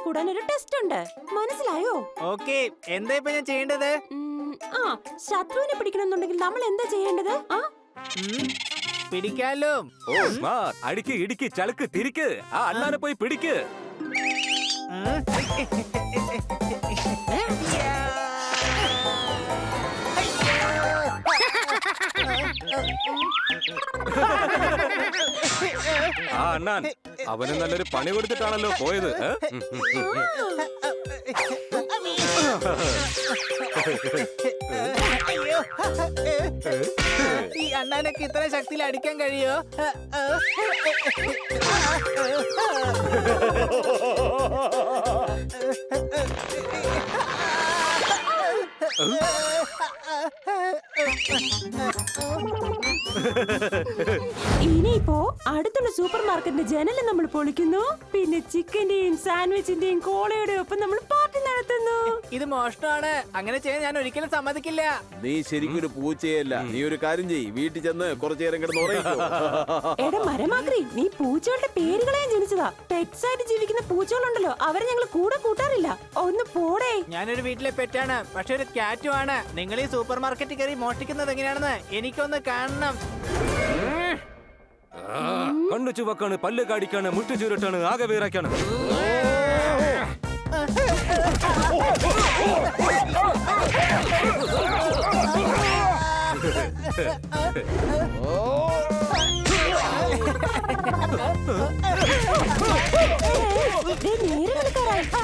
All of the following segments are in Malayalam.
കൂടാൻ ഒരു ടെസ്റ്റ് ഉണ്ട്, മനസ്സിലായോ? ഓക്കേ, എന്താ ഇപ്പൊ ഞാൻ ചെയ്യേണ്ടത്? ശത്രുവിനെ പിടിക്കണമെന്നുണ്ടെങ്കിൽ നമ്മൾ എന്താ ചെയ്യേണ്ടത്? പിടിക്കാലോ. ഓ സ്മാർട്ട്. അടിക്ക് ഇടിക്ക് ചളുക്ക് തിരിക്ക്, ആ അണ്ണാനെ പോയി പിടിക്ക്. ആ അണ്ണാൻ അവന് നല്ലൊരു പണി കൊടുത്തിട്ടാണല്ലോ പോയത്. ഈ അണ്ണാനൊക്കെ ഇത്ര ശക്തിയിൽ അടിക്കാൻ കഴിയോ? ഇനിയിപ്പോ അടുത്തുള്ള സൂപ്പർ മാർക്കറ്റിന്റെ ജനല് നമ്മൾ പൊളിക്കുന്നു, പിന്നെ ചിക്കന്റെയും സാൻഡ്വിച്ചിന്റെയും കോളയുടെയും ഒപ്പം നമ്മൾ പാർട്ടി നടത്തുന്നു. ഇത് മോഷണമാണ്, അങ്ങനെ ചെയ്യാൻ ഞാൻ ഒരിക്കലും സമ്മതിക്കില്ല. നീ ശരിക്കും ഒരു പൂച്ചയല്ല. നീ ഒരു കാര്യം ചെയ്യ്, വീട്ടിൽ ചെന്ന് കുറച്ചു നേരം കിടന്ന് ഉറങ്ങിക്കോ. എടാ മരമാക്രി, നീ പൂച്ചകളുടെ പേരുകളെ ജനിച്ചതാ. പെറ്റ്സ് ആയിട്ട് ജീവിക്കുന്ന പൂച്ചകളുണ്ടല്ലോ, അവരെ ഞങ്ങൾ കൂടെ കൂട്ടാറില്ല. ഒന്ന് പോടേ. ഞാനൊരു വീട്ടിലെ പെറ്റാണ്, പക്ഷെ ഒരു ക്യാറ്റും ആണ്. നിങ്ങൾ ഈ സൂപ്പർ മാർക്കറ്റിൽ കയറി മോഷ്ടിക്കുന്നത് എങ്ങനെയാണെന്ന് എനിക്കൊന്ന് കാണണം. കണ്ണു ചുവക്കാണ്, പല്ല് കാടിക്കാണ്, മുട്ടു ചുരുട്ടാണ്, ആകെ വീറാക്കാണ്.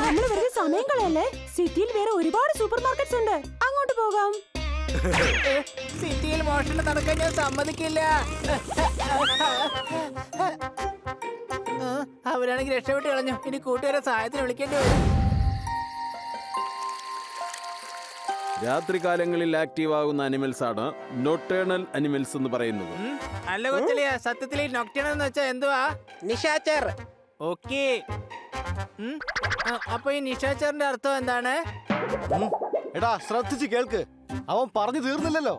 നമ്മള് വെറുതെ സമയം കളയല്ലേ. സിറ്റിയിൽ വേറെ ഒരുപാട് സൂപ്പർ മാർക്കറ്റ്സ് ഉണ്ട്, അങ്ങോട്ട് പോകാം. സിറ്റിയിൽ മോഷണം നടക്കാൻ ഞാൻ സമ്മതിക്കില്ല. അവരാണെങ്കിൽ രക്ഷപ്പെട്ട് കളഞ്ഞു. ഇനി കൂട്ടുകാരെ സഹായത്തിന് വിളിക്കേണ്ടി വരും. രാത്രികാലങ്ങളിൽ ആക്റ്റീവ് ആകുന്ന അനിമൽസ് ആണ് നൊട്ടേണൽ അനിമൽസ് എന്ന് പറയുന്നത്. അല്ല കൊച്ചലിയ, സത്യത്തിൽ ഈ നൊക്ടേണൽ എന്ന് വെച്ചാ എന്തുവാ? നിശാചർ. ഓക്കേ, അപ്പൊ ഈ നിശാചറിന്റെ അർത്ഥം എന്താണ്? എടാ ശ്രദ്ധിച്ച് കേൾക്ക്, അവൻ പറഞ്ഞു തീർന്നില്ലല്ലോ.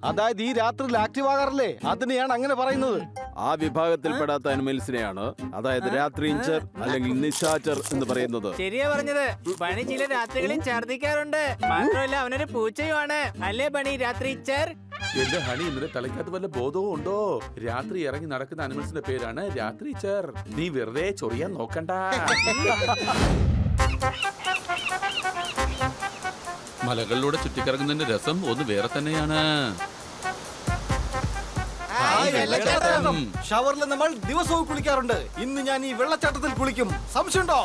അതായത് ഈ രാത്രിയിൽ ആക്റ്റീവ് ആകാറില്ലേ, അതിനെയാണ് അങ്ങനെ പറയുന്നത്. ആ വിഭാഗത്തിൽപ്പെടാത്ത അനിമൽസിനെയാണ്, അതായത് രാത്രിഞ്ചർ അല്ലെങ്കിൽ നിശാചർ എന്ന് പറയുന്നത്. ശരിയാ പറഞ്ഞത്. ബണി ചില രാത്രികളിൽ ഛർദിക്കാറുണ്ട്. മാത്രമല്ല അവനൊരു പൂച്ചയുമാണ്, അല്ലേ ബണി രാത്രിച്ചർ? എന്റെ ഹണി, ഇന്നലെ തലയ്ക്കകത്ത് വല്ല ബോധവും ഉണ്ടോ? രാത്രി ഇറങ്ങി നടക്കുന്ന അനിമൽസിന്റെ പേരാണ് രാത്രിച്ചർ. നീ വെറുതെ ചൊറിയാൻ നോക്കണ്ട. മലകളിലൂടെ ചുറ്റിക്കറങ്ങുന്നതിന്റെ രസം ഒന്ന് വേറെ തന്നെയാണ്. ഷവറിൽ നമ്മൾ ദിവസവും കുളിക്കാറുണ്ട്. ഇന്ന് ഞാൻ ഈ വെള്ളച്ചാട്ടത്തിൽ കുളിക്കും. സംശയമുണ്ടോ?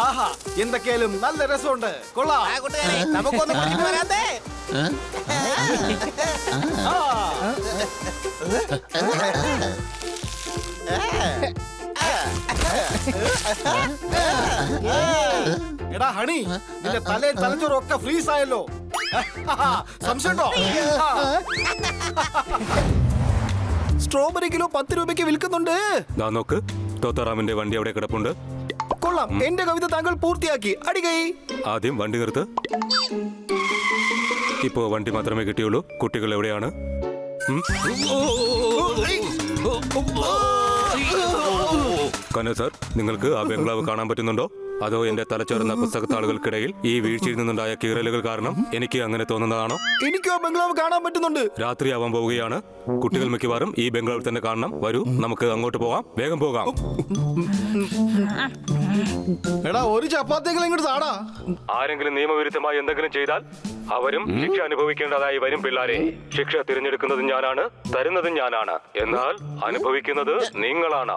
ആഹാ, എന്തൊക്കെയാലും നല്ല രസമുണ്ട്. കൊള്ളാം. നമുക്കൊന്ന് കുളിച്ചിട്ട് വരാത്തേ. എടാ ഹണി, നിന്റെ തലയിൽ തലച്ചോറും ഒക്കെ ഫ്രീസ് ആയല്ലോ. സംശയമുണ്ടോ? സ്ട്രോബെറി കിലോ 10 രൂപയ്ക്ക് വിൽക്കുന്നുണ്ട്. നോക്ക്, തോത്താറാമിന്റെ വണ്ടി അവിടെ കിടപ്പുണ്ട്. കൊള്ളാം, എന്റെ കവിത താങ്കൾ പൂർത്തിയാക്കി. അടികൈ. ആദ്യം വണ്ടി നിർത്ത്. ഇപ്പോ വണ്ടി മാത്രമേ കിട്ടിയുള്ളൂ. കുട്ടികൾ എവിടെയാണ്? കനു സർ, നിങ്ങൾക്ക് ആ ബംഗ്ലാവ് കാണാൻ പറ്റുന്നുണ്ടോ? അതോ എന്റെ തലച്ചോറുന്ന പുസ്തകത്താളുകൾക്കിടയിൽ ഈ വീഴ്ചയിൽ നിന്നുണ്ടായ കീറലുകൾ കാരണം എനിക്ക് അങ്ങനെ തോന്നുന്നതാണോ? എനിക്ക് ആ ബംഗ്ലാവ് കാണാൻ പറ്റുന്നുണ്ട്. രാത്രിയാവാൻ പോവുകയാണ്. കുട്ടികൾ മിക്കവാറും ഈ ബംഗ്ലാവിൽ തന്നെ കാണണം. വരൂ, നമുക്ക് അങ്ങോട്ട് പോകാം. വേഗം പോകാം. എടാ, ഒരു ചപ്പാത്തിയെങ്കിലും ഇങ്ങോട്ട് താടാ. ആരെങ്കിലും നിയമവിരുദ്ധമായി എന്തെങ്കിലും ചെയ്താൽ അവരും ശിക്ഷ അനുഭവിക്കേണ്ടതായി വരും. പിള്ളാരെ, ശിക്ഷ തിരഞ്ഞെടുക്കുന്നത് ഞാനാണ്, തരുന്നതും ഞാനാണ്. എന്നാൽ അനുഭവിക്കുന്നത് നിങ്ങളാണ്.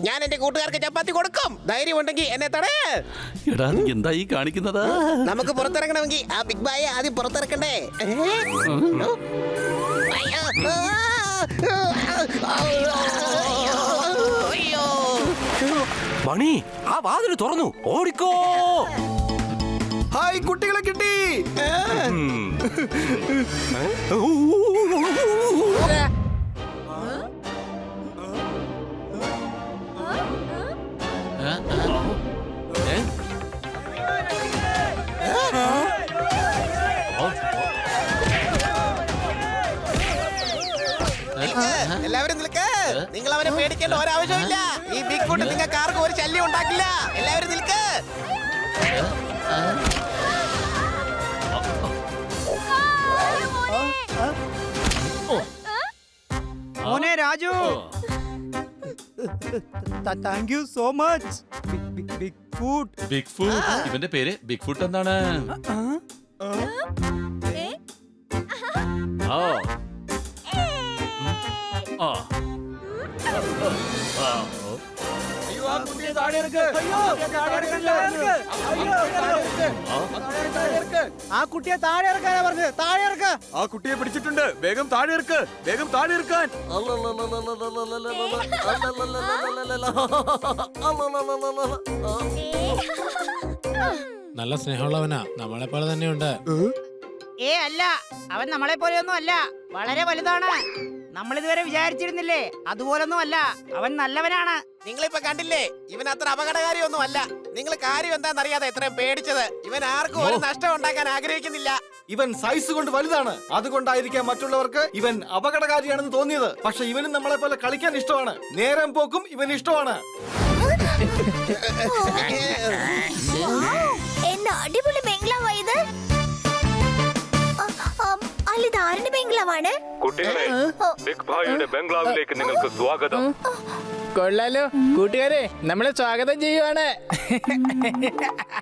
ഞാൻ എന്റെ കൂട്ടുകാർക്ക് ചപ്പാത്തി കൊടുക്കും. ധൈര്യം ഉണ്ടെങ്കിൽ എന്നെ തടയ. എടാ, നീ എന്താ ഈ കാണിക്കുന്നത്? നമുക്ക് പുറത്തിറങ്ങണമെങ്കിൽ ആ ബിഗ് ബായെ ആദ്യം പുറത്തിറക്കണ്ടേ? മണി, ആ വാതിൽ തുറന്നു, ഓടിക്കോ. ഹായ്, കുട്ടികളെ കിട്ടി. എല്ലാവരും നിൽക്ക്. നിങ്ങൾ അവനെ പേടിക്കേണ്ട ഒരാവശ്യമില്ല. ഈ ബിഗ് ഫുട്ട് നിങ്ങൾക്ക് ആർക്കും ഒരു ശല്യം ഉണ്ടാക്കില്ല. എല്ലാവരും നിൽക്ക്. മോനെ Raju, thank you so much. Big food. Big food. ഇവന്റെ പേര് ബിഗ് ഫുഡ് എന്നാണ്. ആ. ആ. ആ കുട്ടിയെ താഴെ ഇറക്കാനാ പറഞ്ഞത്. താഴെ ഇറക്ക. ആ കുട്ടിയെ പിടിച്ചിട്ടുണ്ട്. വേഗം താഴെ ഇറക്ക്. വേഗം താഴെ ഇറക്കാൻ. നല്ല സ്നേഹമുള്ളവനാ, നമ്മളെ പോലെ തന്നെയുണ്ട്. അല്ല, അവൻ നമ്മളെ പോലെയൊന്നും അല്ല, വളരെ വലുതാണ്. നമ്മൾ ഇതുവരെ വിചാരിച്ചിരുന്നില്ലേ അതുപോലൊന്നും അല്ല. അവൻ നല്ലവനാണ്. നിങ്ങളിപ്പോ കണ്ടില്ലേ, ഇവൻ അത്ര അപകടകാരിയൊന്നും അല്ല. നിങ്ങൾ കാര്യം എന്താണെന്നറിയാതെ ഇത്രയും പേടിച്ചത്. ഇവൻ ആർക്കും ഒരു നഷ്ടം ഉണ്ടാക്കാൻ ആഗ്രഹിക്കുന്നില്ല. ഇവൻ സൈസ് കൊണ്ട് വലുതാണ്. അതുകൊണ്ടായിരിക്കാം മറ്റുള്ളവർക്ക് ഇവൻ അപകടകാരിയാണെന്ന് തോന്നിയത്. പക്ഷെ ഇവനും നമ്മളെ പോലെ കളിക്കാൻ ഇഷ്ടമാണ്. നേരം പോക്കും ഇവൻ ഇഷ്ടമാണ്. എന്താ അടിപൊളി ബംഗ്ലാവാ ഇത്? അല്ല, ഇത് ആരുടെ ബംഗ്ലാവാണ്? കുട്ടികളെ, ബിഗ് ഭായിയുടെ ബംഗ്ലാവിലേക്ക് നിങ്ങൾക്ക് സ്വാഗതം. കൊള്ളാലോ കൂട്ടുകാരെ, നമ്മളെ സ്വാഗതം ചെയ്യുവാണ്.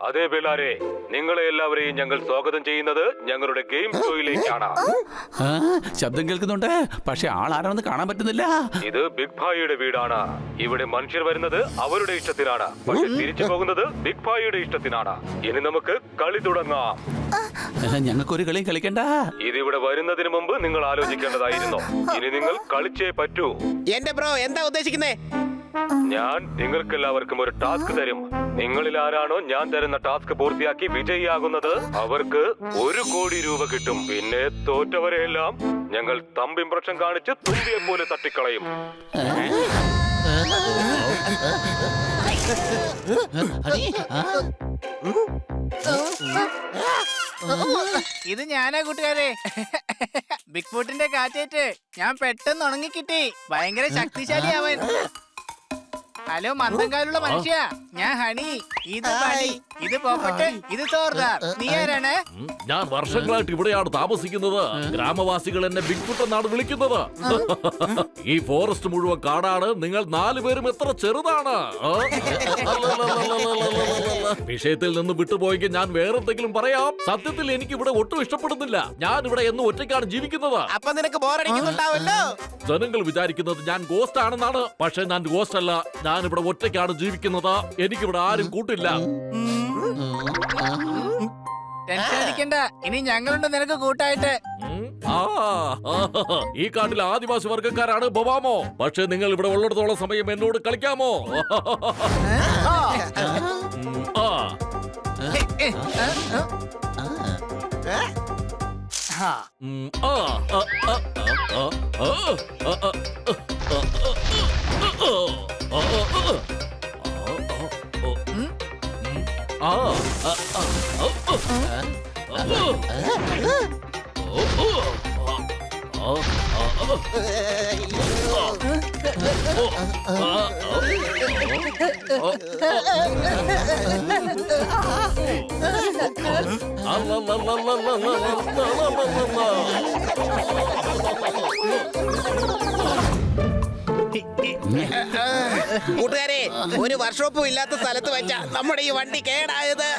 അതെ പിള്ളാരെ, നിങ്ങളെ എല്ലാവരെയും ഞങ്ങൾ സ്വാഗതം ചെയ്യുന്നത് ഞങ്ങളുടെ ഗെയിം ഷോയിലേക്കാണ്. ശബ്ദം കേൾക്കുന്നുണ്ട്, പക്ഷെ ആളാരാണെന്ന് കാണാൻ പറ്റുന്നില്ല. ഇത് ബിഗ് ഭായിയുടെ വീടാണ്. ഇവിടെ മനുഷ്യർ വരുന്നത് അവരുടെ ഇഷ്ടത്തിനാണ്, പക്ഷെ തിരിച്ചു പോകുന്നത് ബിഗ് ഭായിയുടെ ഇഷ്ടത്തിനാണ്. ഇനി നമുക്ക് കളി തുടങ്ങാം. ഞങ്ങൾക്കൊരു കളിയും കളിക്കണ്ട. ഇതിവിടെ വരുന്നതിന് മുമ്പ് നിങ്ങൾ ആലോചിക്കേണ്ടതായിരുന്നു. ഇനി നിങ്ങൾ കളിച്ചേ പറ്റൂ. എന്റെ ബ്രോ എന്താ ഉദ്ദേശിക്കുന്നേ? ഞാൻ നിങ്ങൾക്കെല്ലാവർക്കും ഒരു ടാസ്ക് തരും. നിങ്ങളിൽ ആരാണോ ഞാൻ തരുന്ന ടാസ്ക് പൂർത്തിയാക്കി വിജയിയാകുന്നത് അവർക്ക് 1 കോടി രൂപ കിട്ടും. പിന്നെ തോറ്റവരെയെല്ലാം ഞങ്ങൾ തമ്പ് ഇംപ്രഷൻ കാണിച്ച് തുമ്പിയെ പോലെ തട്ടിക്കളയും. ഇത് ഞാനാ കൂട്ടുകാരെ. ബിഗ് ഫുട്ടിന്റെ കാറ്റേറ്റ് ഞാൻ പെട്ടെന്ന് ഉണങ്ങിക്കിട്ടി. ഭയങ്കര ശക്തിശാലി അവൻ. ഹലോ മന്ദങ്കാലുള്ള മനുഷ്യ, ഞാൻ ഹണി. ഇത് പണി, ഇത് പോപ്പട്ട്, ഇത് ചോർദാർ. നീ ആരാണ്? ഞാൻ വർഷങ്ങളായിട്ട് ഇവിടെയാണ് താമസിക്കുന്നത്. ഗ്രാമവാസികൾ എന്നെ ബിഗ് ഫുട്ട് എന്നാണ് വിളിക്കുന്നത്. ഈ ഫോറസ്റ്റ് മുഴുവൻ കാടാണ്. നിങ്ങൾ 4 പേരും എത്ര ചെറുതാണ്. വിഷയത്തിൽ നിന്ന് വിട്ടുപോയെങ്കിൽ ഞാൻ വേറെന്തെങ്കിലും പറയാം. സത്യത്തിൽ എനിക്ക് ഇവിടെ ഒട്ടും ഇഷ്ടപ്പെടുന്നില്ല. ഞാൻ ഇവിടെ എന്നും ഒറ്റയ്ക്കാണ് ജീവിക്കുന്നത്. അപ്പൊ നിനക്ക് ബോറടിക്കുന്നുണ്ടാവല്ലോ. ജനങ്ങൾ വിചാരിക്കുന്നത് ഞാൻ ഗോസ്റ്റ് ആണെന്നാണ്. പക്ഷെ ഞാൻ ഗോസ്റ്റ് അല്ല. ഞാൻ ഇവിടെ ഒറ്റയ്ക്കാണ് ജീവിക്കുന്നത്. എനിക്കിവിടെ ആരും കൂട്ടില്ല. ടെൻഷൻ അടിക്കണ്ട, ഇനി ഞങ്ങളുണ്ട് നിനക്ക് കൂട്ടായിട്ട്. ഈ കാട്ടിലെ ആദിവാസി വർഗക്കാരാണ് ബൊബാമോ. പക്ഷെ നിങ്ങൾ ഇവിടെ ഉള്ളിടത്തോളം സമയം എന്നോട് കളിക്കാമോ? കൂട്ടുകാരെ, ഒരു വർക്ക്ഷോപ്പും ഇല്ലാത്ത സ്ഥലത്ത് വെച്ച നമ്മുടെ ഈ വണ്ടി കേടായത്.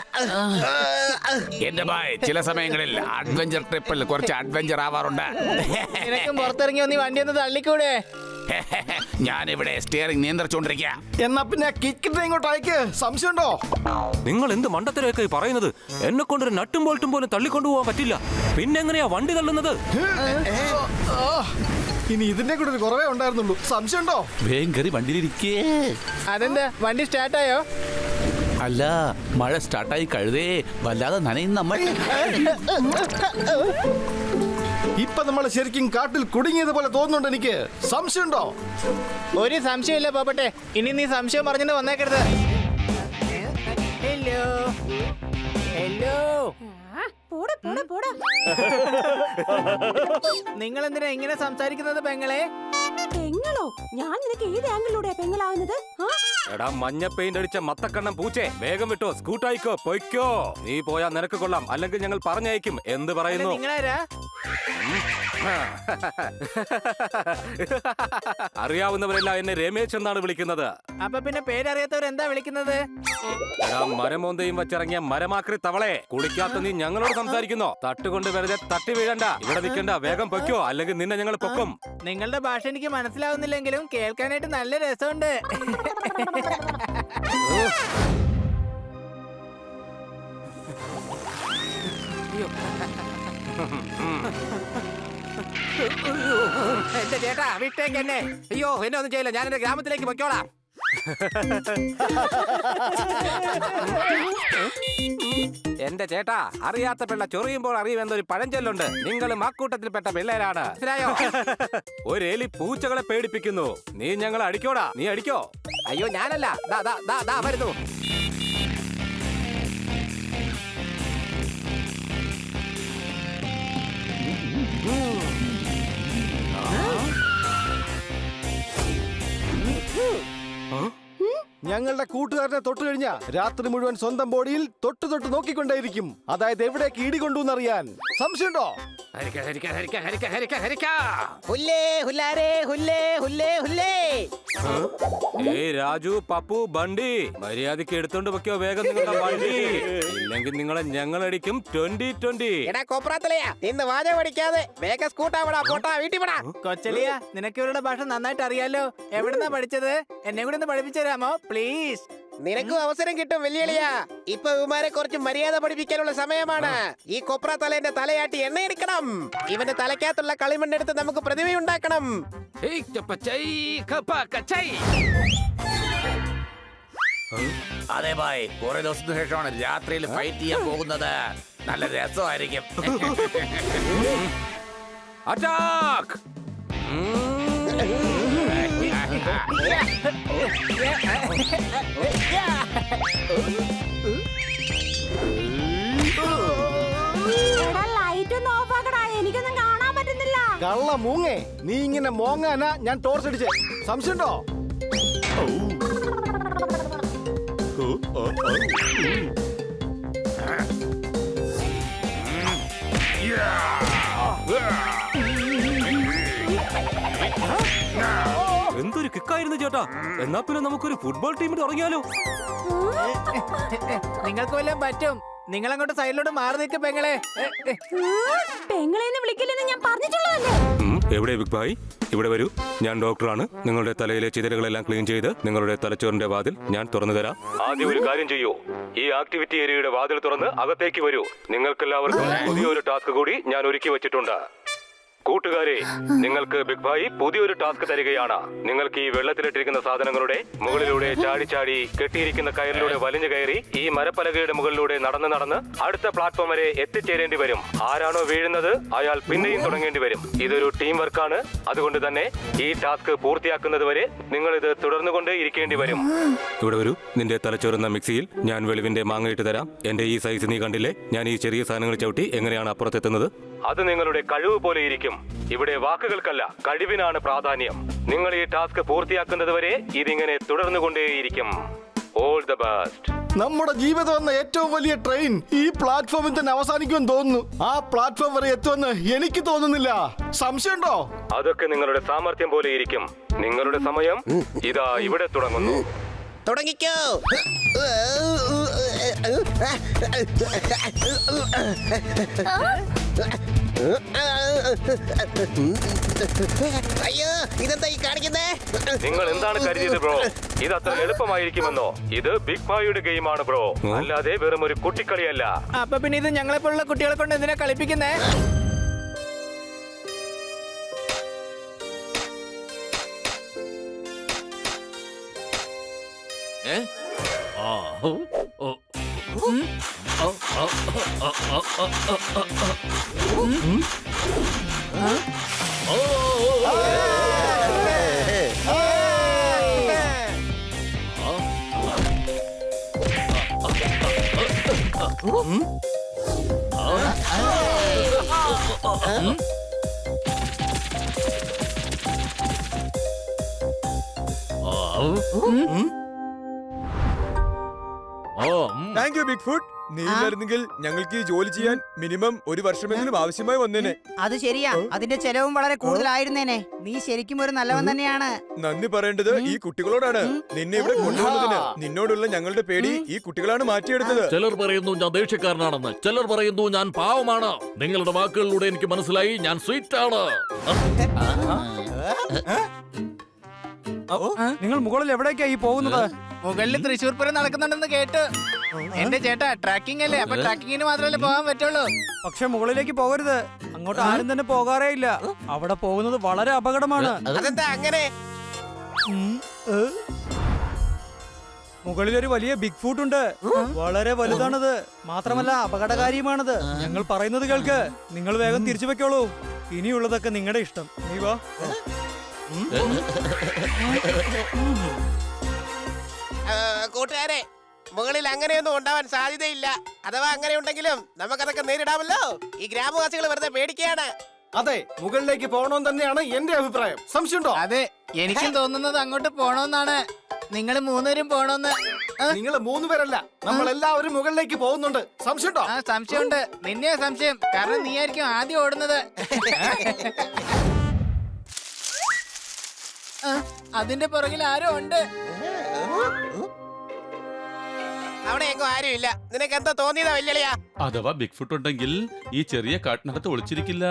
എന്റെ ഭായ്, ചില സമയങ്ങളിൽ അഡ്വഞ്ചർ ട്രിപ്പിൽ കുറച്ച് അഡ്വഞ്ചർ ആവാറുണ്ട്. നിനക്കും പുറത്തിറങ്ങി ഒന്ന് ഈ വണ്ടി ഒന്ന് തള്ളിക്കൂടെ? ഞാൻ ഇവിടെ സ്റ്റിയറിംഗ് നിയന്ത്രിച്ചോണ്ടിരിക്കുക. എന്നാ പിന്നെ കിക്കിട്ട് ഇങ്ങോട്ട് അയക്ക്. സംശയമുണ്ടോ? നിങ്ങൾ എന്ത് മണ്ടത്തരൊക്കെ പറയുന്നത്? എന്നെ കൊണ്ടൊരു നട്ടും ബോൾട്ടും പോലും തള്ളിക്കൊണ്ടുപോകാൻ പറ്റില്ല. പിന്നെ എങ്ങനെയാ വണ്ടി തള്ളുന്നത്? ഇനി ഇതിന്റെ കൂടെ ഒരു കുറവേ ഉണ്ടായിരുന്നുള്ളൂ. സംശയമുണ്ടോ? വേഗം കയറി വണ്ടിയിലിരിക്കേ. അതെന്താ വണ്ടി സ്റ്റാർട്ടായോ? അല്ല, മഴ സ്റ്റാർട്ടായി കഴുതേ വല്ലാതെ നനയും നമ്മൾ. ഇപ്പൊ നമ്മൾ ശരിക്കും കാട്ടിൽ കുടുങ്ങിയത് പോലെ തോന്നുന്നുണ്ട് എനിക്ക്. സംശയമുണ്ടോ? ഒരു സംശയമില്ല പോപ്പട്ടെ. ഇനി നീ സംശയം പറഞ്ഞിട്ട് വന്നേക്കരുത്. Hello hello. പോടാ പോടാ പോടാ. നിങ്ങൾ എന്തിനാ ഇങ്ങനെ സംസാരിക്കുന്നത് പെങ്ങളെ? പെങ്ങളോ? ഞാൻ നിനക്ക് ഏത് ആംഗിളിലൂടെയാ പെങ്ങളാവുന്നത്? ആ? എടാ മഞ്ഞ പെയിന്റ് അടിച്ച മത്തക്കണ്ണം പൂച്ചേ, വേഗം വിട്ടോ, സ്കൂട്ടായിക്കോ, പൊയ്ക്കോ. നീ പോയാ നിനക്ക് കൊള്ളാം, അല്ലെങ്കിൽ ഞങ്ങൾ പറഞ്ഞയക്കും. എന്ത് പറയുന്നു? നിങ്ങളാരാ? അറിയാവുന്നവരെല്ലാം എന്നെ രമേശ് എന്നാണ് വിളിക്കുന്നത്. അപ്പൊ പിന്നെ പേരറിയാത്തവർ എന്താ വിളിക്കുന്നത്? എടാ മരമോന്തയും വച്ചിറങ്ങിയ മരമാക്രി തവളെ, കുളിക്കാത്ത നീ ഞങ്ങളോട് സംസാരിക്കുന്നോ? തട്ടുകൊണ്ട് വെറുതെ തട്ടി വീഴണ്ട, ഇവിടെ നിൽക്കണ്ട, വേഗം പൊയ്ക്കോ, അല്ലെങ്കിൽ നിന്നെ ഞങ്ങൾ പൊക്കും. നിങ്ങളുടെ ഭാഷ എനിക്ക് മനസ്സിലാവുന്നില്ലെങ്കിലും കേൾക്കാനായിട്ട് നല്ല രസമുണ്ട്. എന്റെ ചേട്ടാ വിട്ടേക്ക് എന്നെ. അയ്യോ എന്നെ ഒന്നും ചെയ്യില്ല, ഞാൻ എന്റെ ഗ്രാമത്തിലേക്ക് പൊയ്ക്കോളാം. എന്റെ ചേട്ടാ, അറിയാത്ത പിള്ള ചൊറിയുമ്പോൾ അറിയുമെന്നൊരു പഴഞ്ചൊല്ലുണ്ട്. നിങ്ങൾ മാക്കൂട്ടത്തിൽപ്പെട്ട പിള്ളേരാണ്, മനസ്സിലായോ? ഒരു എലി പൂച്ചകളെ പേടിപ്പിക്കുന്നു, നീ ഞങ്ങളെ അടിക്കോടാ. നീ അടിക്കോ. അയ്യോ ഞാനല്ല, ദാ ദാ ദാ ദാ വരുന്നു. ഞങ്ങളുടെ കൂട്ടുകാരനെ തൊട്ടു കഴിഞ്ഞാ രാത്രി മുഴുവൻ സ്വന്തം ബോഡിയിൽ തൊട്ട് തൊട്ട് നോക്കിക്കൊണ്ടേയിരിക്കും. അതായത് എവിടേക്ക് ഇടികൊണ്ടുവന്നറിയാൻ. സംശയമുണ്ടോ? ഹുല്ലേ ഹുല്ലാരേ ഹുല്ലേ ഹുല്ലേ ഹുല്ലേ. ഏയ് രാജു, പപ്പു, ബണ്ടി, മര്യാദക്ക് എടുത്തോണ്ട് വെക്കോ വേഗം നിങ്ങളുടെ വണ്ടി, ഇല്ലെങ്കിൽ നിങ്ങളെ ഞങ്ങളടിക്കും. 2020. എടാ കോപ്രാത്തലയാ, നിന്ന് വാചകം അടിക്കാതെ വേഗം സ്കൂട്ടാവടാ, പോട്ടാ, വീട്ടിൽ വിടാ. കൊച്ചലിയ, നിനക്ക് ഇവരുടെ ഭാഷ നന്നായിട്ട് അറിയാലോ. എവിടുന്നാ പഠിച്ചത്? എന്നെ കൂടെ ഒന്ന് പഠിപ്പിച്ചു തരാമോ പ്ലീസ്? നിനക്കും അവസരം കിട്ടും വെല്ലുവിളിയാ. ഇപ്പൊ ഇവന്മാരെ കുറച്ച് മര്യാദ പഠിപ്പിക്കാനുള്ള സമയമാണ്. ഈ കൊപ്ര തലേന്റെ തലയാട്ടി എണ്ണയെടുക്കണം. ഇവന്റെ തലക്കകത്തുള്ള കളിമണ്ണെടുത്ത് നമുക്ക് പ്രതിമയുണ്ടാക്കണം. അതെ ഭായ്, കുറെ ദിവസത്തിന് ശേഷമാണ് രാത്രിയിൽ ഫൈറ്റ് ചെയ്യാൻ പോകുന്നത്. നല്ല രസമായിരിക്കും. അറ്റാക്ക്! ലൈറ്റ് ഒന്ന് ഓഫ് ആക്കടാ, എനിക്കൊന്നും കാണാൻ പറ്റുന്നില്ല. കള്ള മൂങ്ങേ, നീ ഇങ്ങനെ മോങ്ങാനാ ഞാൻ ടോർച്ച് അടിച്ച്. സംശയമുണ്ടോ? എന്തൊരു കിക്കായിരുന്നു ചേട്ടാ. എന്നാ പിന്നെ നമുക്കൊരു ഫുട്ബോൾ ടീമിൽ ഇറങ്ങിയാലോ? നിങ്ങൾക്ക് വല്ലതും പറ്റും. നിങ്ങൾ അങ്ങോട്ട് സൈഡിലോട്ട് മാറി നിൽക്ക് പെങ്ങളെ. പെങ്ങളെന്ന് വിളിക്കില്ലെന്ന് ഞാൻ പറഞ്ഞിട്ടുള്ളതല്ലേ. എവിടെ ബിഗ് ഭായ്? ഇവിടെ വരൂ, ഞാൻ ഡോക്ടറാണ്. നിങ്ങളുടെ തലയിലെ ചിതലുകളെല്ലാം ക്ലീൻ ചെയ്ത് നിങ്ങളുടെ തലച്ചോറിന്റെ വാതിൽ ഞാൻ തുറന്നു തരാം. ആദ്യം ഒരു കാര്യം ചെയ്യൂ, ഈ ആക്ടിവിറ്റി ഏരിയയുടെ വാതിൽ തുറന്ന് അകത്തേക്ക് വരൂ. നിങ്ങൾക്കെല്ലാവർക്കും പുതിയൊരു ടാസ്ക് കൂടി ഞാൻ ഒരുക്കി വെച്ചിട്ടുണ്ട്. കൂട്ടുകാരെ, നിങ്ങൾക്ക് ബിഗ് ഭായ് പുതിയൊരു ടാസ്ക് തരികയാണ്. നിങ്ങൾക്ക് ഈ വെള്ളത്തിലിട്ടിരിക്കുന്ന സാധനങ്ങളുടെ മുകളിലൂടെ ചാടി ചാടി കെട്ടിയിരിക്കുന്ന കയറിലൂടെ വലിഞ്ഞു കയറി ഈ മരപ്പലകയുടെ മുകളിലൂടെ നടന്ന് നടന്ന് അടുത്ത പ്ലാറ്റ്ഫോം വരെ എത്തിച്ചേരേണ്ടി വരും. ആരാണോ വീഴുന്നത് അയാൾ പിന്നെയും തുടങ്ങേണ്ടി വരും. ഇതൊരു ടീം വർക്കാണ്. അതുകൊണ്ട് തന്നെ ഈ ടാസ്ക് പൂർത്തിയാക്കുന്നത് വരെ നിങ്ങൾ ഇത് തുടർന്നുകൊണ്ടേ ഇരിക്കേണ്ടി വരും. ഇവിടെ വരൂ, നിന്റെ തലച്ചോറുന്ന മിക്സിയിൽ ഞാൻ വെളിവിന്റെ മാങ്ങയിട്ട് തരാം. എന്റെ ഈ സൈസ് നീ കണ്ടില്ലേ? ഞാൻ ഈ ചെറിയ സാധനങ്ങൾ ചവിട്ടി എങ്ങനെയാണ് അപ്പുറത്തെത്തുന്നത്? അത് നിങ്ങളുടെ കഴിവ് പോലെ ഇരിക്കും. ഇവിടെ വാക്കുകൾക്കല്ല, കഴിവിനാണ് പ്രാധാന്യം. നിങ്ങൾ ഈ ടാസ്ക് പൂർത്തിയാക്കുന്നത് വരെ ഇതിങ്ങനെ തുടർന്നുകൊണ്ടേയിരിക്കും. All the best. നമ്മുടെ ജീവിതം എന്ന ഏറ്റവും വലിയ ട്രെയിൻ ഈ പ്ലാറ്റ്ഫോമിൽ തന്നെ അവസാനിക്കുമെന്ന് തോന്നുന്നു. ആ പ്ലാറ്റ്ഫോം വരെ എത്തുമെന്ന് എനിക്ക് തോന്നുന്നില്ല. സംശയമുണ്ടോ? അതൊക്കെ നിങ്ങളുടെ സാമർത്ഥ്യം പോലെ ഇരിക്കും. നിങ്ങളുടെ സമയം ഇതാ ഇവിടെ തുടങ്ങുന്നു. തുടങ്ങിക്കോ. അയ്യോ, ഇതെന്താ ഈ കാണിക്കുന്നേ? നിങ്ങൾ എന്താണ് കരുതിയത് ബ്രോ? ഇത് അത്ര എളുപ്പമായിരിക്കുമെന്നോ? ഇത് ബിഗ് ഭായിയുടെ ഗെയിമാണ് ബ്രോ, അല്ലാതെ വെറും ഒരു കുട്ടിക്കളിയല്ല. അപ്പൊ പിന്നെ ഇത് ഞങ്ങളെ പോലുള്ള കുട്ടികളെ കൊണ്ട് എന്തിനാ കളിപ്പിക്കുന്നേ? Thank you big foot. നീ ഇല്ലായിരുന്നെങ്കിൽ ഞങ്ങൾക്ക് ഈ ജോലി ചെയ്യാൻ മിനിമം ഒരു വർഷമെങ്കിലും ആവശ്യമായി വന്നേനെ. അത് ശരിയാ, അതിന്റെ ചെലവും വളരെ കൂടുതലായിരുന്നേനെ. നീ ശരിക്കും ഒരു നല്ലവൻ തന്നെയാണ്. നന്ദി പറയേണ്ടത് ഈ കുട്ടികളോടാണ്. നിന്നെ ഇവിടെ കൊണ്ടുവന്നതിന് നിന്നോടുള്ള ഞങ്ങളുടെ പേടി ഈ കുട്ടികളാണ് മാറ്റിയെടുത്തത്. ചിലർ പറയുന്നു ഞാൻ ദേഷ്യക്കാരനാണെന്ന്, ചിലർ പറയുന്നു ഞാൻ പാവമാണ്. നിങ്ങളുടെ വാക്കുകളിലൂടെ എനിക്ക് മനസ്സിലായി ഞാൻ സ്വീറ്റ് ആണ്. നിങ്ങൾ മുകളിൽ എവിടേക്കായി പോകുന്നത്? മുകളിൽ തൃശ്ശൂർ പൂരം നടക്കുന്നുണ്ടെന്ന് കേട്ടു. എന്റെ ചേട്ടാ ട്രാക്കിംഗ് അല്ലേ, അപ്പൊ ട്രാക്കിങ്ങിന് മാത്രമല്ലേ പോകാൻ പറ്റുള്ളൂ. പക്ഷെ മുകളിലേക്ക് പോകരുത്. അങ്ങോട്ട് ആരും തന്നെ പോകാറേ ഇല്ല. അവിടെ പോകുന്നത് വളരെ അപകടമാണ്. അതെന്താ അങ്ങനെ? മുകളിൽ ഒരു വലിയ ബിഗ് ഫുട്ട് ഉണ്ട്. വളരെ വലുതാണത്. മാത്രമല്ല അപകടകാരിയുമാണത്. ഞങ്ങൾ പറയുന്നത് കേൾക്ക്. നിങ്ങൾ വേഗം തിരിച്ചു വെക്കോളൂ. ഇനിയുള്ളതൊക്കെ നിങ്ങളുടെ ഇഷ്ടം. നീ വാ. കൂട്ടുകാരെ, മുകളിൽ അങ്ങനെയൊന്നും ഉണ്ടാവാൻ സാധ്യതയില്ല. അഥവാ അങ്ങനെ ഉണ്ടെങ്കിലും നമുക്കതൊക്കെ നേരിടാമല്ലോ. ഈ ഗ്രാമവാസികൾ വെറുതെ പേടിക്കുകയാണ്. അതെ, മുകളിലേക്ക് പോകണമെന്ന് തന്നെയാണ് എന്റെ അഭിപ്രായം. സംശയമുണ്ടോ? അതെ, എനിക്കും തോന്നുന്നത് അങ്ങോട്ട് പോണോന്നാണ്. നിങ്ങൾ മൂന്നുപേരും പോണോന്ന്. നിങ്ങൾ മൂന്നുപേരല്ല, നമ്മൾ എല്ലാവരും മുകളിലേക്ക് പോകുന്നുണ്ട്. സംശയമുണ്ടോ? ആ, സംശയമുണ്ട്. നിന്നെയാ സംശയം. കാരണം നീ ആയിരിക്കും ആദ്യം ഓടുന്നത്. അതിന്റെ പുറകിൽ ആരോ ഉണ്ട്. അവിടെ എങ്ങും ആരുമില്ല. നിനക്ക് എന്താ തോന്നിയതാ വെല്ലുവിളിയാ? അഥവാ ബിഗ് ഫുട്ട് ഉണ്ടെങ്കിൽ ഈ ചെറിയ കാട്ടിനകത്ത് ഒളിച്ചിരിക്കില്ല.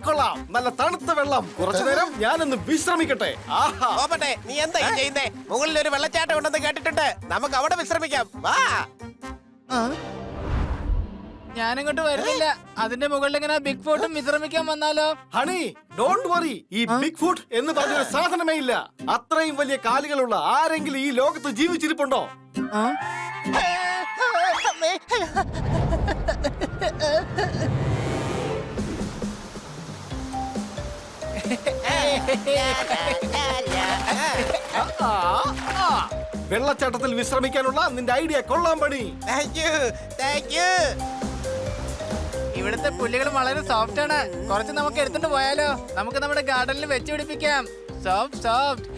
കൊള്ളാം, നല്ല തണുത്ത വെള്ളം. കുറച്ചു നേരം ഞാനൊന്ന് വിശ്രമിക്കട്ടെ. പോപ്പട്ടെ, നീ എന്താ ഈ ചെയ്യുന്നേ? മുകളിൽ ഒരു വെള്ളച്ചാട്ടം ഉണ്ടെന്ന് കേട്ടിട്ടുണ്ട്. നമുക്ക് അവിടെ വിശ്രമിക്കാം. വാ. ഞാനങ്ങോട്ട് വരുന്നില്ല. അതിന്റെ മുകളിൽ ഇങ്ങനെ ബിഗ് ഫോട്ടും വിശ്രമിക്കാൻ വന്നാലോ? Honey, don't worry. ഈ ബിഗ് ഫുട്ട് എന്ന് പറഞ്ഞൊരു സാധനമേ ഇല്ല. അത്രയും വലിയ കാലുകളുള്ള ആരെങ്കിലും ഈ ലോകത്ത് ജീവിച്ചിരിപ്പുണ്ടോ? വെള്ളച്ചാട്ടത്തിൽ വിശ്രമിക്കാനുള്ള നിന്റെ ഐഡിയ കൊള്ളാൻ പണി. Thank you, thank you. ഇവിടുത്തെ പുല്ലുകൾ വളരെ സോഫ്റ്റ് ആണ്. കുറച്ച് നമുക്ക് എടുത്തിട്ട് പോയാലോ? നമുക്ക് നമ്മുടെ ഗാർഡനിൽ വെച്ച് പിടിപ്പിക്കാം. Soft soft.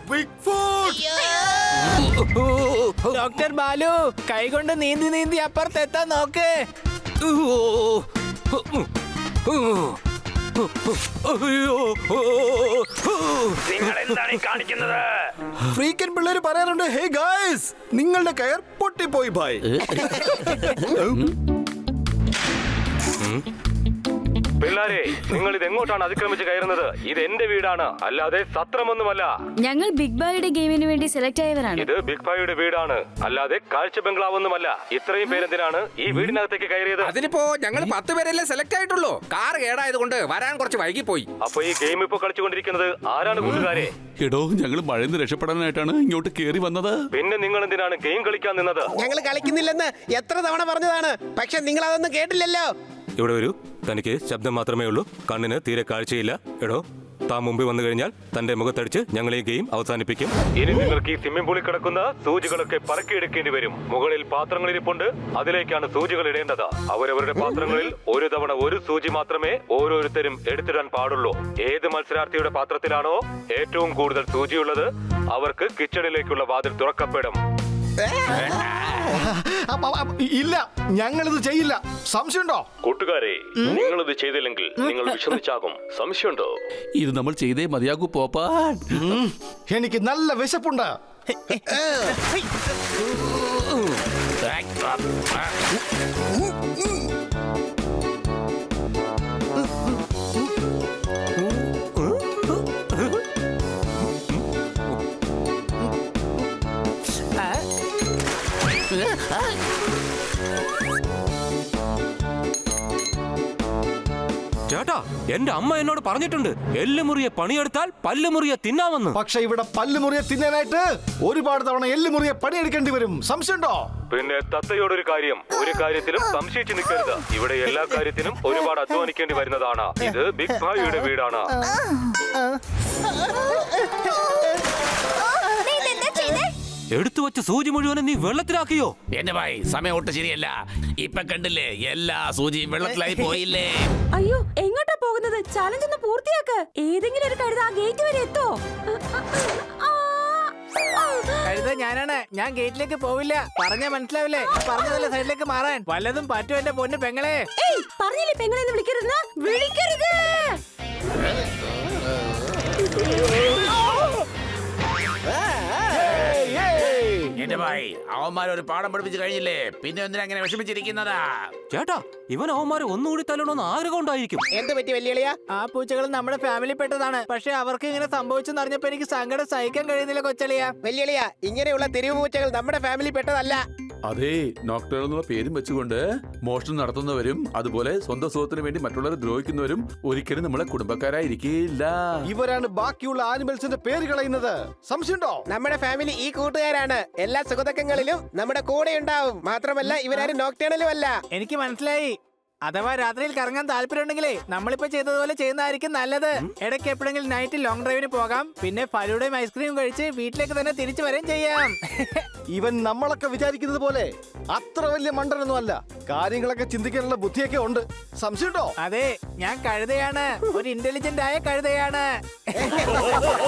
Big foot. Doctor Balu, കൈകൊണ്ട് നീന്തി നീന്തി അപ്പുറത്തെത്താൻ നോക്ക്. നിങ്ങൾ എന്താണ് കാണിക്കുന്നത്? ഫ്രീക്കൻ പിള്ളേര് പറയാറുണ്ട്, ഹേ ഗായ്സ്, നിങ്ങളുടെ കയർ പൊട്ടിപ്പോയി ഭായ്. പിള്ളാരെ, നിങ്ങൾ ഇത് എങ്ങോട്ടാണ് അതിക്രമിച്ച് കയറുന്നത്? ഇത് എന്റെ വീടാണ്, അല്ലാതെ സത്രമൊന്നുമല്ല. ഞങ്ങൾ ബിഗ് ബായുടെ ഗെയിമിന് വേണ്ടി സെലക്ട് ആയവരാണ്. ഇത് ബിഗ് ഭായിയുടെ വീടാണ്, അല്ലാതെ കാഴ്ച ബംഗ്ലാവൊന്നുമല്ല. ഇത്രയും പേരെന്തിനാണ് ഈ വീടിനകത്തേക്ക് കയറിയത്? അതിനിപ്പോ ഞങ്ങൾ 10 പേരല്ലേ സെലക്ട് ആയിട്ടുള്ളൂ. കാർ കേടായത് കൊണ്ട് വരാൻ കുറച്ച് വൈകിപ്പോയി. അപ്പൊ ഈ ഗെയിം ഇപ്പൊ കളിച്ചുകൊണ്ടിരിക്കുന്നത് ആരാണ് കൂട്ടുകാരെ? എടോ, ഞങ്ങൾ മഴന്ന് രക്ഷപ്പെടാനായിട്ടാണ് ഇങ്ങോട്ട് കേറി വന്നത്. പിന്നെ നിങ്ങൾ എന്തിനാണ് ഗെയിം കളിക്കാൻ നിന്നത്? ഞങ്ങൾ കളിക്കുന്നില്ലെന്ന് എത്ര തവണ പറഞ്ഞതാണ്, പക്ഷെ നിങ്ങൾ അതൊന്നും കേട്ടില്ലല്ലോ. ഇവിടെ വരൂ. തനിക്ക് ശബ്ദം മാത്രമേ ഉള്ളൂ, കണ്ണിന് തീരെ കാഴ്ചയില്ല. എടോ, താൻ മുമ്പിൽ വന്നു കഴിഞ്ഞാൽ തന്റെ മുഖത്തടിച്ച് ഞങ്ങൾ ഈ ഗെയിം അവസാനിപ്പിക്കും. ഇനി നിങ്ങൾക്ക് ഈ സ്വിമ്മിംഗ് പൂളിൽ കിടക്കുന്ന സൂചികളൊക്കെ പറക്കിയെടുക്കേണ്ടി വരും. മുകളിൽ പാത്രങ്ങൾ ഇരിപ്പുണ്ട്, അതിലേക്കാണ് സൂചികൾ ഇടേണ്ടത്. അവരവരുടെ പാത്രങ്ങളിൽ ഒരു തവണ ഒരു സൂചി മാത്രമേ ഓരോരുത്തരും എടുത്തിടാൻ പാടുള്ളൂ. ഏത് മത്സരാർത്ഥിയുടെ പാത്രത്തിലാണോ ഏറ്റവും കൂടുതൽ സൂചിയുള്ളത് അവർക്ക് കിച്ചണിലേക്കുള്ള വാതിൽ തുറക്കപ്പെടും. ഇല്ല, ഞങ്ങളിത് ചെയ്യില്ല. സംശയമുണ്ടോ? കൂട്ടുകാരെ, നിങ്ങളിത് ചെയ്തില്ലെങ്കിൽ നിങ്ങൾ വിഷമിച്ചാകും. സംശയമുണ്ടോ? ഇത് നമ്മൾ ചെയ്തേ മതിയാകൂ പോപ്പാ. എനിക്ക് നല്ല വിശപ്പുണ്ട്. ചേട്ടാ എന്റെ അമ്മ എന്നോട് പറഞ്ഞിട്ടുണ്ട് എല്ലുമുറിയെ പണിയെടുത്താൽ പല്ലുമുറിയെ തിന്നാമെന്ന്. പക്ഷെ ഇവിടെ പല്ലുമുറിയെ തിന്നാനായിട്ട് ഒരുപാട് തവണ എല്ലുമുറിയെ പണിയെടുക്കേണ്ടി വരും. സംശയമുണ്ടോ? പിന്നെ തത്തയോടൊരു കാര്യം, ഒരു കാര്യത്തിലും സംശയിച്ചു നിൽക്കരുത്. ഇവിടെ എല്ലാ കാര്യത്തിനും ഒരുപാട് അധ്വാനിക്കേണ്ടി വരുന്നതാണ്. ഇത് ബിഗ് ഭായിയുടെ വീടാണ്. എടുത്തു വെച്ച സൂചി മുഴുവനും നീ വെള്ളത്തിലാക്കിയോ? എന്റെ ഭായി സമയം ഒട്ടും ശരിയല്ല. ഇപ്പൊ കണ്ടില്ലേ, എല്ലാ സൂചിയും വെള്ളത്തിലായി പോയില്ലേ. അയ്യോ, എങ്ങോട്ടാ പോകുന്നത്? ചലഞ്ച് ഒന്ന് പൂർത്തിയാക്ക്. ഏതെങ്കിലും ഒരു കഴുത ആ ഗേറ്റ് വരെ എത്തോ? കഴുത ഞാനാണ്. ഞാൻ ഗേറ്റിലേക്ക് പോവില്ല. പറഞ്ഞാ മനസ്സിലാവില്ലേ? പറഞ്ഞതല്ലേ സൈഡിലേക്ക് മാറാൻ. വല്ലതും പറ്റും എന്റെ പൊന്ന് പെങ്ങളെ. ഏയ്, പറഞ്ഞില്ലേ പെങ്ങളെന്ന് വിളിക്കരുത്. വിളിക്കരുത്. എന്റെ ഭായി അവന്മാരൊരു പാഠം പഠിപ്പിച്ചു കഴിഞ്ഞില്ലേ, പിന്നെ എന്തിനാ അങ്ങനെ വിഷമിച്ചിരിക്കുന്നതാ? ചേട്ടാ ഇവൻ അവന്മാരെ ഒന്നുകൂടി തല്ലണമെന്ന് ആഗ്രഹം ഉണ്ടായിരിക്കും. എന്ത് പറ്റി വെല്ലുവിളിയാ? ആ പൂച്ചകൾ നമ്മുടെ ഫാമിലി പെട്ടതാണ്. പക്ഷെ അവർക്ക് ഇങ്ങനെ സംഭവിച്ചെന്ന് അറിഞ്ഞപ്പോ എനിക്ക് സങ്കടം സഹിക്കാൻ കഴിയുന്നില്ല കൊച്ചളിയാ. വെല്ലുവിളിയാ, ഇങ്ങനെയുള്ള തെരുവ് പൂച്ചകൾ നമ്മുടെ ഫാമിലി പെട്ടതല്ല. അതെ, നോക്ടേൺ എന്നുള്ള പേരും വെച്ചുകൊണ്ട് മോഷണം നടത്തുന്നവരും അതുപോലെ സ്വന്തം സുഖത്തിന് വേണ്ടി മറ്റുള്ളവരെ ദ്രോഹിക്കുന്നവരും ഒരിക്കലും നമ്മളെ കുടുംബക്കാരായിരിക്കില്ല. ഇവരാണ് ബാക്കിയുള്ള ആനിമൽസിന്റെ പേര് കളയുന്നത്. സംശയമുണ്ടോ? നമ്മുടെ ഫാമിലി ഈ കൂട്ടുകാരാണ്. എല്ലാ സുഖദുഃഖങ്ങളിലും നമ്മുടെ കൂടെ ഉണ്ടാവും. മാത്രമല്ല ഇവരാരും നോക്ടേണലും അല്ല. എനിക്ക് മനസ്സിലായി. അഥവാ രാത്രിയിൽ കറങ്ങാൻ താല്പര്യമുണ്ടെങ്കിലേ നമ്മളിപ്പോ ചെയ്തതുപോലെ ചെയ്യുന്നതായിരിക്കും നല്ലത്. ഇടയ്ക്ക് എപ്പോഴെങ്കിലും നൈറ്റ് ലോങ് ഡ്രൈവിന് പോകാം. പിന്നെ ഫലൂടയും ഐസ്ക്രീമും കഴിച്ച് വീട്ടിലേക്ക് തന്നെ തിരിച്ചു വരെയും ചെയ്യാം. ഇവൻ നമ്മളൊക്കെ വിചാരിക്കുന്നത് പോലെ അത്ര വലിയ മണ്ടനൊന്നും അല്ല. കാര്യങ്ങളൊക്കെ ചിന്തിക്കാനുള്ള ബുദ്ധിയൊക്കെ ഉണ്ട്. സംശയമുണ്ടോ? അതെ, ഞാൻ കഴുതയാണ്. ഒരു ഇന്റലിജന്റ് ആയ കഴുതയാണ്.